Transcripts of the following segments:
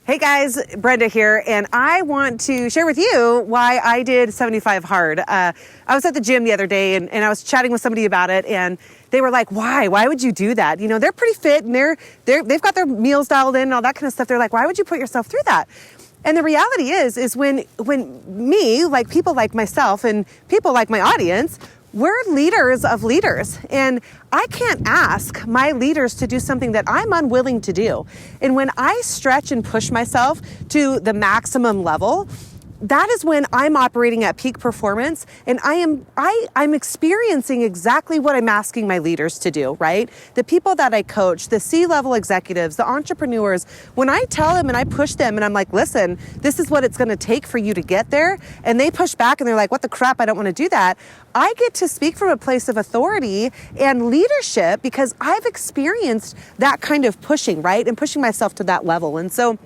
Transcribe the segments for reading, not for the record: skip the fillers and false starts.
Hey guys, Brenda here, and I want to share with you why I did 75 hard. I was at the gym the other day and I was chatting with somebody about it, and they were like, why would you do that? You know, they're pretty fit and they've got their meals dialed in and all that kind of stuff. They're like, why would you put yourself through that? And the reality is when me, like people like myself and people like my audience, we're leaders of leaders, and I can't ask my leaders to do something that I'm unwilling to do. And when I stretch and push myself to the maximum level, that is when I'm operating at peak performance, and I'm experiencing exactly what I'm asking my leaders to do, right? The people that I coach, the C-level executives, the entrepreneurs, when I tell them and I push them and I'm like, listen, this is what it's going to take for you to get there, and they push back and they're like, what the crap, I don't want to do that. I get to speak from a place of authority and leadership because I've experienced that kind of pushing, right? And pushing myself to that level. And so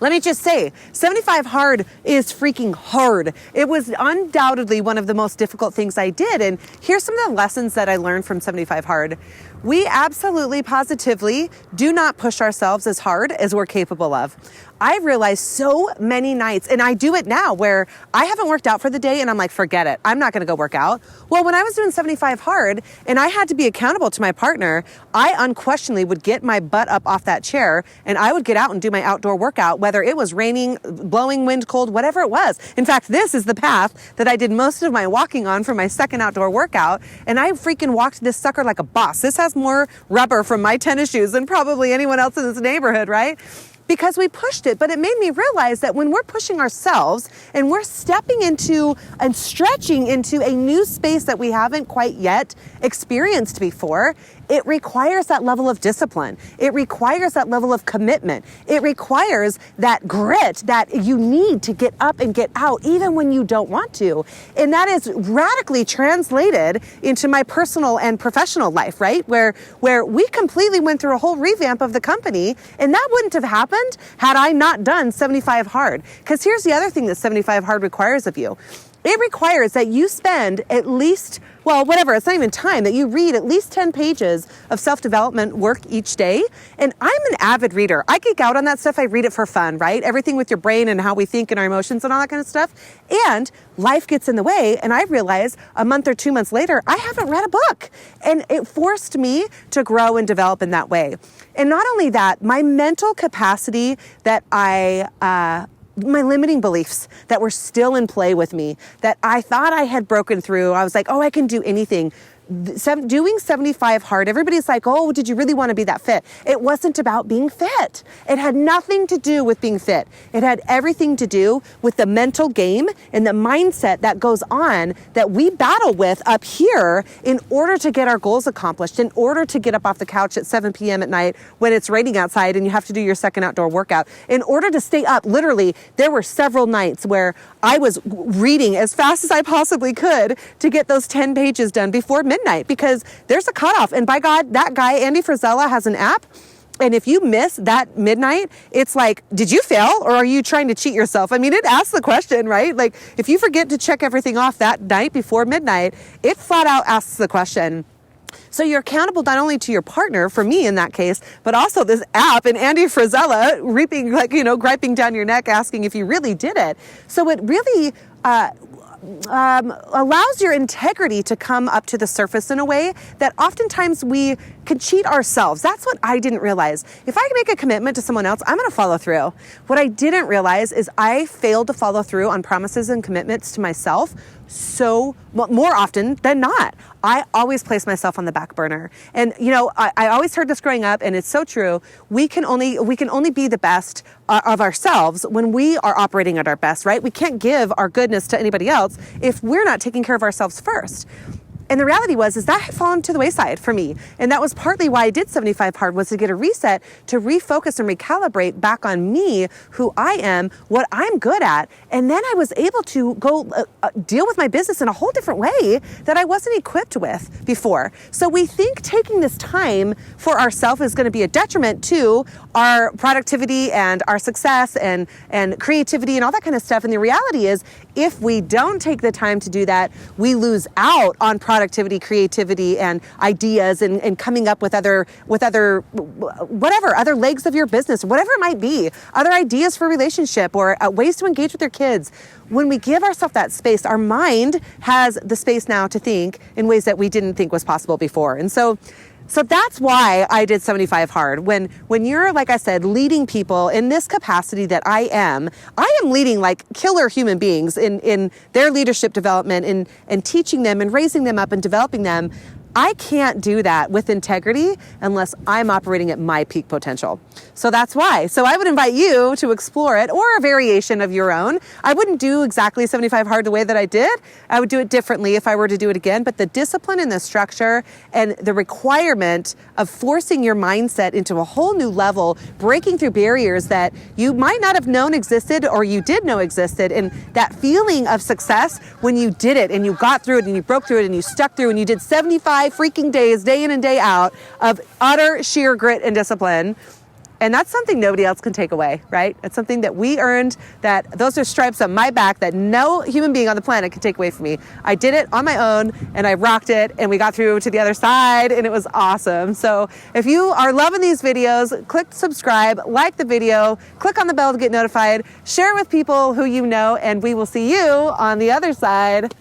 let me just say, 75 hard is freaking hard. It was undoubtedly one of the most difficult things I did. And here's some of the lessons that I learned from 75 hard. We absolutely, positively do not push ourselves as hard as we're capable of. I realized so many nights, and I do it now, where I haven't worked out for the day and I'm like, forget it, I'm not gonna go work out. Well, when I was doing 75 hard and I had to be accountable to my partner, I unquestionably would get my butt up off that chair and I would get out and do my outdoor workout, whether it was raining, blowing wind, cold, whatever it was. In fact, this is the path that I did most of my walking on for my second outdoor workout, and I freaking walked this sucker like a boss. This has more rubber from my tennis shoes than probably anyone else in this neighborhood, right? Because we pushed it. But it made me realize that when we're pushing ourselves and we're stepping into and stretching into a new space that we haven't quite yet experienced before, it requires that level of discipline. It requires that level of commitment. It requires that grit that you need to get up and get out even when you don't want to. And that is radically translated into my personal and professional life, right? Where we completely went through a whole revamp of the company, and that wouldn't have happened had I not done 75 hard. Because here's the other thing that 75 hard requires of you. It requires that you spend at least, it's not even time, that you read at least 10 pages of self-development work each day. And I'm an avid reader. I geek out on that stuff. I read it for fun, right? Everything with your brain and how we think and our emotions and all that kind of stuff. And life gets in the way. And I realize a month or 2 months later, I haven't read a book. And it forced me to grow and develop in that way. And not only that, my mental capacity that my limiting beliefs that were still in play with me, that I thought I had broken through. I was like, I can do anything. Doing 75 hard, everybody's like, did you really want to be that fit? It wasn't about being fit. It had nothing to do with being fit. It had everything to do with the mental game and the mindset that goes on that we battle with up here in order to get our goals accomplished, in order to get up off the couch at 7 p.m. at night when it's raining outside and you have to do your second outdoor workout. In order to stay up, literally, there were several nights where I was reading as fast as I possibly could to get those 10 pages done before midnight, because there's a cutoff. And by God, that guy, Andy Frisella, has an app. And if you miss that midnight, it's like, did you fail or are you trying to cheat yourself? I mean, it asks the question, right? Like, if you forget to check everything off that night before midnight, it flat out asks the question. So you're accountable not only to your partner, for me in that case, but also this app and Andy Frisella griping down your neck, asking if you really did it. So it really allows your integrity to come up to the surface in a way that oftentimes we can cheat ourselves. That's what I didn't realize. If I make a commitment to someone else, I'm going to follow through. What I didn't realize is I failed to follow through on promises and commitments to myself more often than not. I always place myself on the back burner. And, I always heard this growing up, and it's so true. We can only be the best of ourselves when we are operating at our best, right? We can't give our goodness to anybody else if we're not taking care of ourselves first. And the reality is that had fallen to the wayside for me. And that was partly why I did 75 hard, was to get a reset, to refocus and recalibrate back on me, who I am, what I'm good at. And then I was able to go deal with my business in a whole different way that I wasn't equipped with before. So we think taking this time for ourselves is going to be a detriment to our productivity and our success and creativity and all that kind of stuff. And the reality is, if we don't take the time to do that, we lose out on productivity productivity, creativity, and ideas, and coming up with other legs of your business, whatever it might be, other ideas for relationship or ways to engage with your kids. When we give ourselves that space, our mind has the space now to think in ways that we didn't think was possible before. And so that's why I did 75 Hard. When you're, like I said, leading people in this capacity that I am leading like killer human beings in their leadership development and teaching them and raising them up and developing them. I can't do that with integrity unless I'm operating at my peak potential. So that's why. So I would invite you to explore it, or a variation of your own. I wouldn't do exactly 75 Hard the way that I did. I would do it differently if I were to do it again. But the discipline and the structure and the requirement of forcing your mindset into a whole new level, breaking through barriers that you might not have known existed or you did know existed, and that feeling of success when you did it and you got through it and you broke through it and you stuck through and you did 75 freaking days, day in and day out, of utter sheer grit and discipline. And that's something nobody else can take away, right? It's something that we earned, that those are stripes on my back that no human being on the planet can take away from me. I did it on my own and I rocked it and we got through to the other side and it was awesome. So if you are loving these videos, click subscribe, like the video, click on the bell to get notified, share it with people who you know, and we will see you on the other side.